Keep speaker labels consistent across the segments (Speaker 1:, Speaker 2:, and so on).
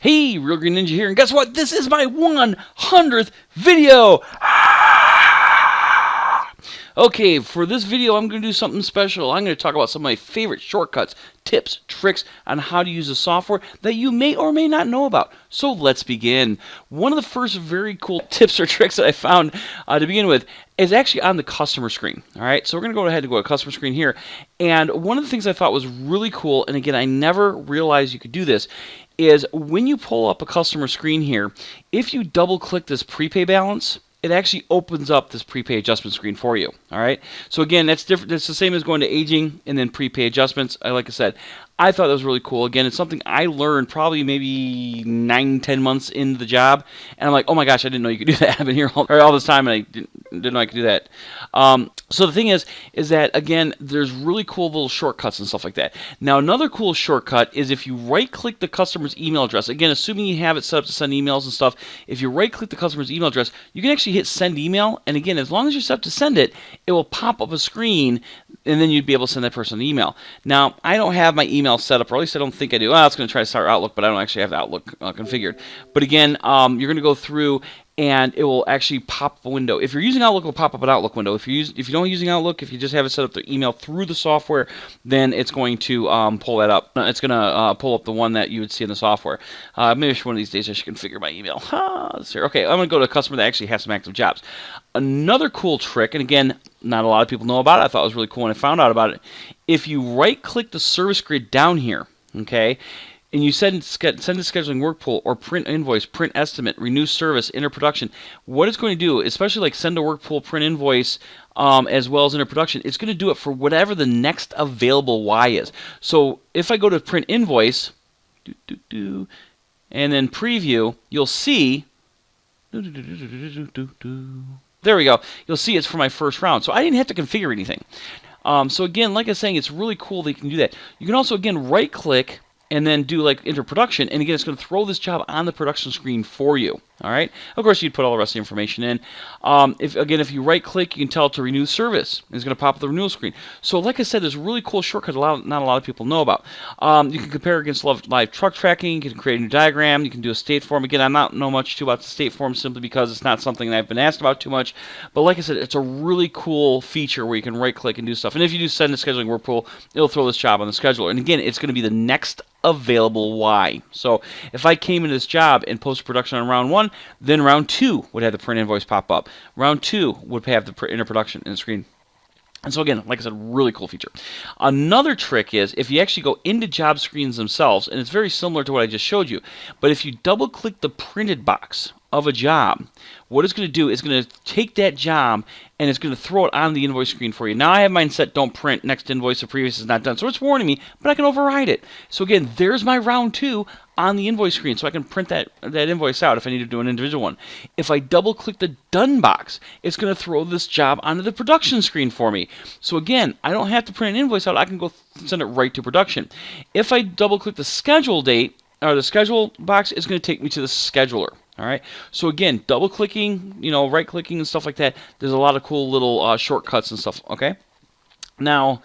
Speaker 1: Hey, Real Green Ninja here, and guess what? This is my 100th video! Okay, for this video, I'm going to do something special. I'm going to talk about some of my favorite shortcuts, tips, tricks on how to use the software that you may or may not know about. So let's begin. One of the first very cool tips or tricks that I found to begin with is actually on the customer screen. All right, so we're going to go ahead and go to customer screen here. And one of the things I thought was really cool, and again, I never realized you could do this, is when you pull up a customer screen here, if you double click this prepay balance, it actually opens up this prepay adjustment screen for you. All right. So again, that's different. It's the same as going to aging and then prepay adjustments. Like I said, I thought that was really cool. Again, it's something I learned probably maybe 9-10 months into the job, and I'm like, oh my gosh, I didn't know you could do that. I've been here all this time, and I didn't know I could do that. So the thing is that again, there's really cool little shortcuts and stuff like that. Now, another cool shortcut is if you right-click the customer's email address. Again, assuming you have it set up to send emails and stuff, if you right-click the customer's email address, you can actually hit send email. And again, as long as you're set up to send it, it will pop up a screen, and then you'd be able to send that person an email. Now, I don't have my email set up, or at least I don't think I do. Well, I was going to try to start Outlook, but I don't actually have Outlook configured. But again, you're going to go through, and it will actually pop up a window. If you're using Outlook, it will pop up an Outlook window. If you don't using Outlook, if you just have it set up to email through the software, then it's going to pull that up. It's going to pull up the one that you would see in the software. Maybe one of these days I should configure my email. Okay, I'm going to go to a customer that actually has some active jobs. Another cool trick, and again, not a lot of people know about it. I thought it was really cool when I found out about it. If you right-click the service grid down here, okay, and you send to scheduling work pool or print invoice, print estimate, renew service, enter production, what it's going to do, especially like send to work pool, print invoice, as well as enter production, it's going to do it for whatever the next available Y is. So if I go to print invoice, and then preview, you'll see, there we go. You'll see it's for my first round. So I didn't have to configure anything. So again, like I was saying, it's really cool that you can do that. You can also, again, right-click and then do like enter production, and again, it's going to throw this job on the production screen for you. All right. Of course, you'd put all the rest of the information in. If you right-click, you can tell it to renew service. It's going to pop up the renewal screen. So, like I said, there's a really cool shortcut not a lot of people know about. You can compare against live truck tracking. You can create a new diagram. You can do a state form. Again, I'm not know much too about the state form simply because it's not something that I've been asked about too much. But like I said, it's a really cool feature where you can right-click and do stuff. And if you do send to scheduling work pool, it'll throw this job on the scheduler. And again, it's going to be the next available Y. So if I came into this job and posted production on round 1, then round 2 would have the print invoice pop up. Round 2 would have the enter production in the screen. And so again, like I said, really cool feature. Another trick is if you actually go into job screens themselves, and it's very similar to what I just showed you, but if you double click the printed box of a job, what it's going to do is going to take that job and it's going to throw it on the invoice screen for you. Now I have mine set don't print, next invoice or previous is not done. So it's warning me, but I can override it. So again, there's my round 2 on the invoice screen, so I can print that invoice out if I need to do an individual one. If I double click the done box, it's going to throw this job onto the production screen for me. So again, I don't have to print an invoice out, I can go send it right to production. If I double click the schedule date, or the schedule box, it's going to take me to the scheduler. All right. So again, double clicking, right clicking and stuff like that. There's a lot of cool little shortcuts and stuff. Okay. Now,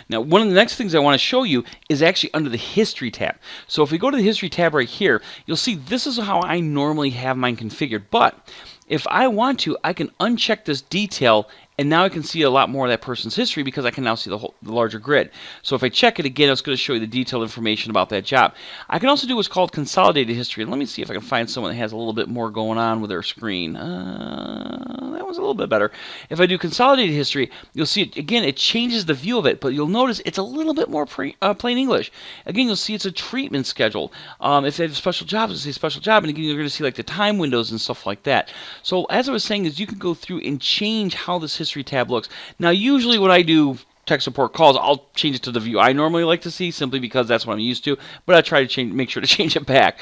Speaker 1: one of the next things I want to show you is actually under the History tab. So if we go to the History tab right here, you'll see this is how I normally have mine configured. But if I want to, I can uncheck this detail, and now I can see a lot more of that person's history because I can now see the larger grid. So if I check it again, it's going to show you the detailed information about that job. I can also do what's called consolidated history. Let me see if I can find someone that has a little bit more going on with their screen. That was a little bit better. If I do consolidated history, you'll see it again. It changes the view of it, but you'll notice it's a little bit more plain English. Again, you'll see it's a treatment schedule. If they have special jobs, it's a special job, and again, you're going to see like the time windows and stuff like that. So as I was saying, is you can go through and change how this history tab looks. Now, usually when I do tech support calls, I'll change it to the view I normally like to see simply because that's what I'm used to, but I try to make sure to change it back.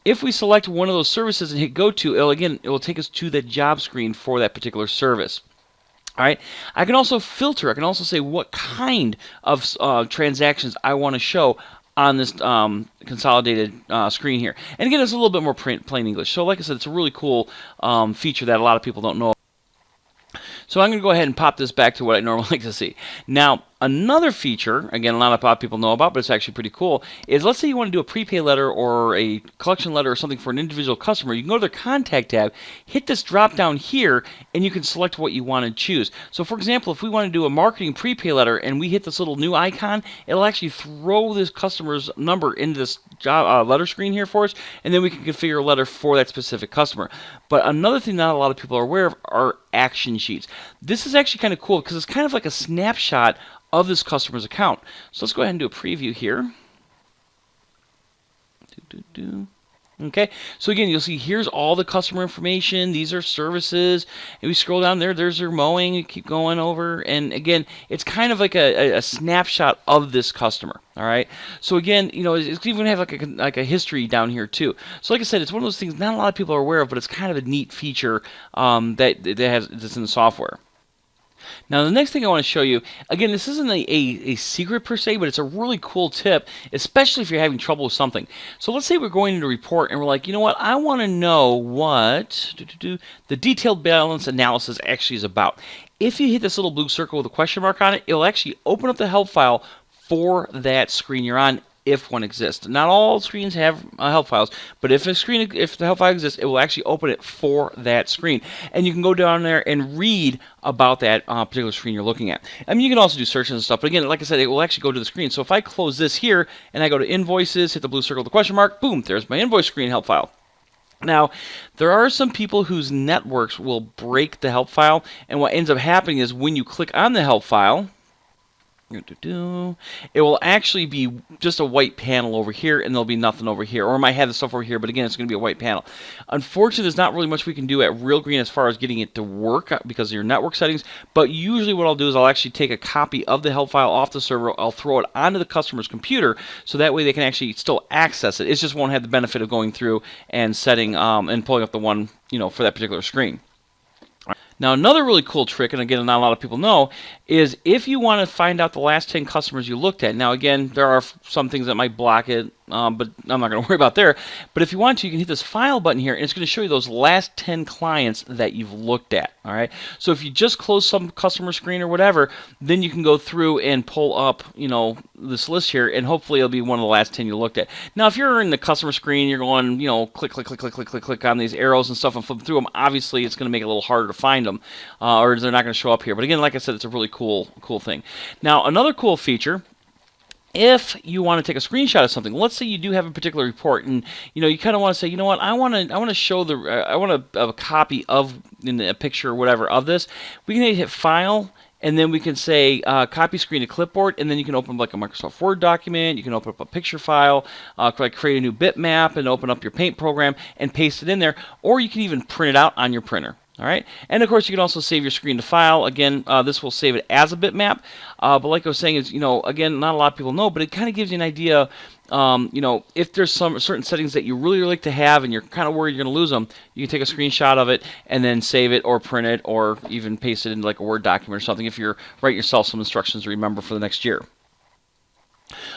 Speaker 1: If we select one of those services and hit go to, it will take us to the job screen for that particular service. All right. I can also filter. I can also say what kind of transactions I want to show on this consolidated screen here. And again, it's a little bit more plain English. So like I said, it's a really cool feature that a lot of people don't know. So I'm going to go ahead and pop this back to what I normally like to see. Now, another feature, again, a lot of people know about, but it's actually pretty cool, is let's say you want to do a prepay letter or a collection letter or something for an individual customer. You can go to their contact tab, hit this drop down here, and you can select what you want to choose. So, for example, if we want to do a marketing prepay letter and we hit this little new icon, it'll actually throw this customer's number into this letter screen here for us, and then we can configure a letter for that specific customer. But another thing not a lot of people are aware of are action sheets. This is actually kind of cool because it's kind of like a snapshot of this customer's account. So let's go ahead and do a preview here. Okay, so again, you'll see here's all the customer information. These are services. And we scroll down there, there's their mowing. You keep going over. And again, it's kind of like a snapshot of this customer. All right. So again, you know, it's even have like a history down here too. So like I said, it's one of those things not a lot of people are aware of, but it's kind of a neat feature that's in the software. Now, the next thing I want to show you, again, this isn't a secret per se, but it's a really cool tip, especially if you're having trouble with something. So let's say we're going into a report and we're like, you know what, I want to know what the detailed balance analysis actually is about. If you hit this little blue circle with a question mark on it, it'll actually open up the help file for that screen you're on, if one exists. Not all screens have help files, but if the help file exists, it will actually open it for that screen. And you can go down there and read about that particular screen you're looking at. I mean, you can also do searches and stuff, but again, like I said, it will actually go to the screen. So if I close this here and I go to invoices, hit the blue circle with the question mark, boom, there's my invoice screen help file. Now, there are some people whose networks will break the help file, and what ends up happening is when you click on the help file, it will actually be just a white panel over here, and there'll be nothing over here. Or it might have the stuff over here, but again, it's going to be a white panel. Unfortunately, there's not really much we can do at Realgreen as far as getting it to work because of your network settings. But usually what I'll do is I'll actually take a copy of the help file off the server. I'll throw it onto the customer's computer, so that way they can actually still access it. It just won't have the benefit of going through and setting and pulling up the one, you know, for that particular screen. Now, another really cool trick, and again, not a lot of people know, is if you want to find out the last 10 customers you looked at. Now, again, there are some things that might block it, but I'm not going to worry about there. But if you want to, you can hit this File button here, and it's going to show you those last 10 clients that you've looked at. All right. So if you just close some customer screen or whatever, then you can go through and pull up, you know, this list here, and hopefully it'll be one of the last 10 you looked at. Now, if you're in the customer screen, you're going, you know, click, click, click, click, click, click, click on these arrows and stuff and flip through them. Obviously, it's going to make it a little harder to find them, or they're not going to show up here. But again, like I said, it's a really cool thing. Now, another cool feature, if you want to take a screenshot of something, let's say you do have a particular report, and you know you kind of want to say, you know what, I want to show the, I want a copy of in a picture or whatever of this. We can hit File, and then we can say copy screen to clipboard, and then you can open like a Microsoft Word document. You can open up a picture file, create a new bitmap, and open up your Paint program and paste it in there, or you can even print it out on your printer. All right, and of course you can also save your screen to file. Again, this will save it as a bitmap. But like I was saying, is, you know, again, not a lot of people know, but it kind of gives you an idea. You know, if there's some certain settings that you really like to have, and you're kind of worried you're going to lose them, you can take a screenshot of it and then save it, or print it, or even paste it into like a Word document or something. If you're write yourself some instructions to remember for the next year.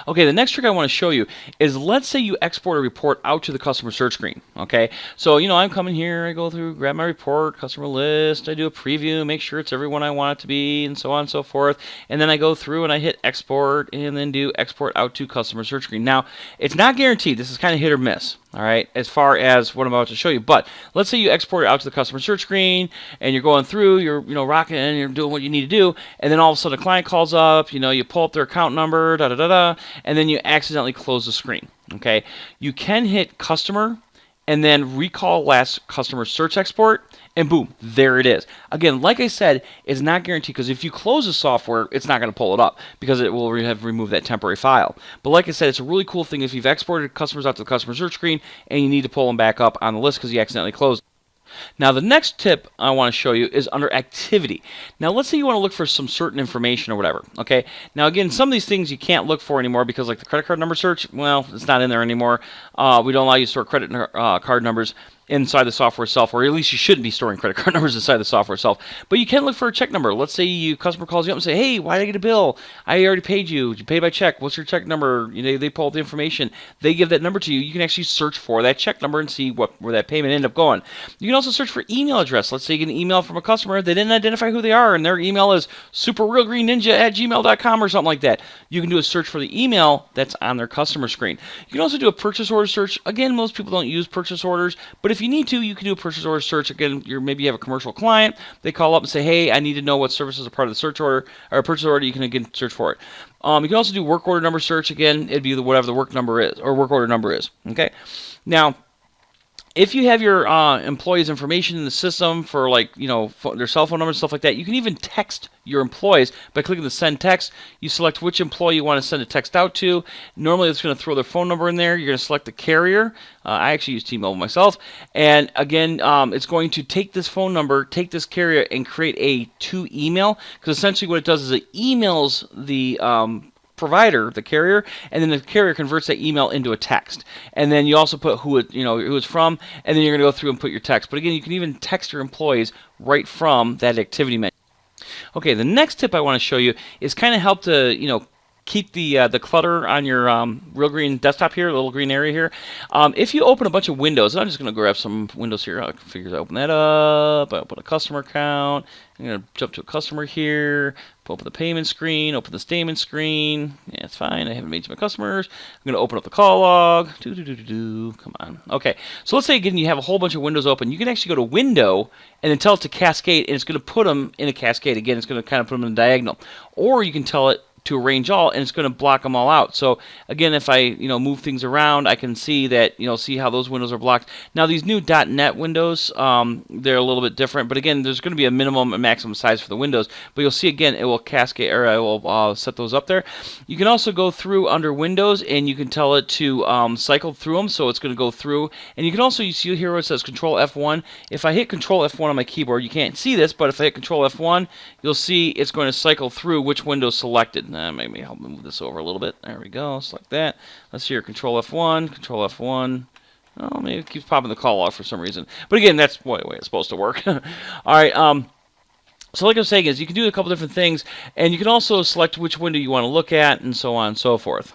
Speaker 1: Okay, the next trick I want to show you is, let's say you export a report out to the customer search screen. Okay, so you know I'm coming here, I go through, grab my report, customer list, I do a preview, make sure it's everyone I want it to be, and so on and so forth. And then I go through and I hit export, and then do export out to customer search screen. Now, it's not guaranteed. This is kind of hit or miss. All right, as far as what I'm about to show you. But let's say you export it out to the customer search screen, and you're going through, you're rocking, and you're doing what you need to do, and then all of a sudden a client calls up, you pull up their account number, and then you accidentally close the screen. Okay, you can hit customer and then recall last customer search export, and boom, there it is. Again, like I said, it's not guaranteed, because if you close the software, it's not going to pull it up because it will have removed that temporary file. But like I said, it's a really cool thing if you've exported customers out to the customer search screen and you need to pull them back up on the list because you accidentally closed. Now, the next tip I want to show you is under activity. Now, let's say you want to look for some certain information or whatever. Okay. Now, again, some of these things you can't look for anymore because, like the credit card number search, well, it's not in there anymore. We don't allow you to store credit card numbers. inside the software itself, or at least you shouldn't be storing credit card numbers inside the software itself. But you can look for a check number. Let's say your customer calls you up and say, "Hey, why did I get a bill? I already paid you. Did you pay by check? What's your check number?" They pull out the information. They give that number to you. You can actually search for that check number and see where that payment ended up going. You can also search for email address. Let's say you get an email from a customer. They didn't identify who they are, and their email is superrealgreenninja@gmail.com or something like that. You can do a search for the email that's on their customer screen. You can also do a purchase order search. Again, most people don't use purchase orders, but if you need to, you can do a purchase order search. Again, maybe you have a commercial client. They call up and say, "Hey, I need to know what services are part of the search order or a purchase order." You can again search for it. You can also do work order number search. Again, it'd be whatever the work number is or work order number is. Okay. Now, if you have your employees' information in the system for their cell phone numbers, stuff like that, you can even text your employees by clicking the send text. You select which employee you want to send a text out to. Normally it's going to throw their phone number in there. You're going to select the carrier. I actually use T-Mobile myself. And again, it's going to take this phone number, take this carrier, and create a to email. Because essentially what it does is it emails the provider, the carrier, and then the carrier converts that email into a text. And then you also put who it's from, and then you're going to go through and put your text. But again, you can even text your employees right from that activity menu. Okay, the next tip I want to show you is kind of help to keep the clutter on your Real Green desktop here, the little green area here. If you open a bunch of windows, and I'm just going to grab some windows here. I figure I open that up. I open a customer account. I'm going to jump to a customer here. Open the payment screen. Open the statement screen. Yeah, it's fine. I haven't made some customers. I'm going to open up the call log. Come on. Okay. So let's say again you have a whole bunch of windows open. You can actually go to Window and then tell it to cascade, and it's going to put them in a cascade. Again, it's going to kind of put them in a diagonal. Or you can tell it to arrange all, and it's going to block them all out. So again, if I move things around, I can see that see how those windows are blocked. Now these new .NET windows, they're a little bit different, but again, there's going to be a minimum and maximum size for the windows. But you'll see again, it will cascade, or I will set those up there. You can also go through under Windows, and you can tell it to cycle through them. So it's going to go through, and you can also see here where it says Control F1. If I hit Control F1 on my keyboard, you can't see this, but if I hit Control F1, you'll see it's going to cycle through which window selected. Maybe help move this over a little bit. There we go. Select that. Let's see here. Control F1. Control F1. Oh, maybe it keeps popping the call log for some reason. But again, that's the way it's supposed to work. All right. So like I was saying, is you can do a couple different things, and you can also select which window you want to look at, and so on and so forth.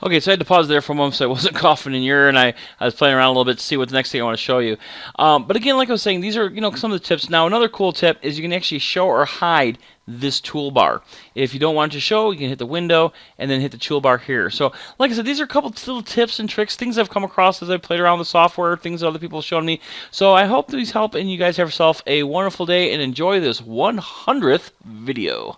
Speaker 1: Okay, so I had to pause there for a moment so I wasn't coughing in your ear, and I was playing around a little bit to see what the next thing I want to show you. But again, like I was saying, these are some of the tips. Now, another cool tip is you can actually show or hide this toolbar. If you don't want it to show, you can hit the window and then hit the toolbar here. So, like I said, these are a couple little tips and tricks, things I've come across as I've played around with the software, things that other people have shown me. So I hope these help, and you guys have yourself a wonderful day and enjoy this 100th video.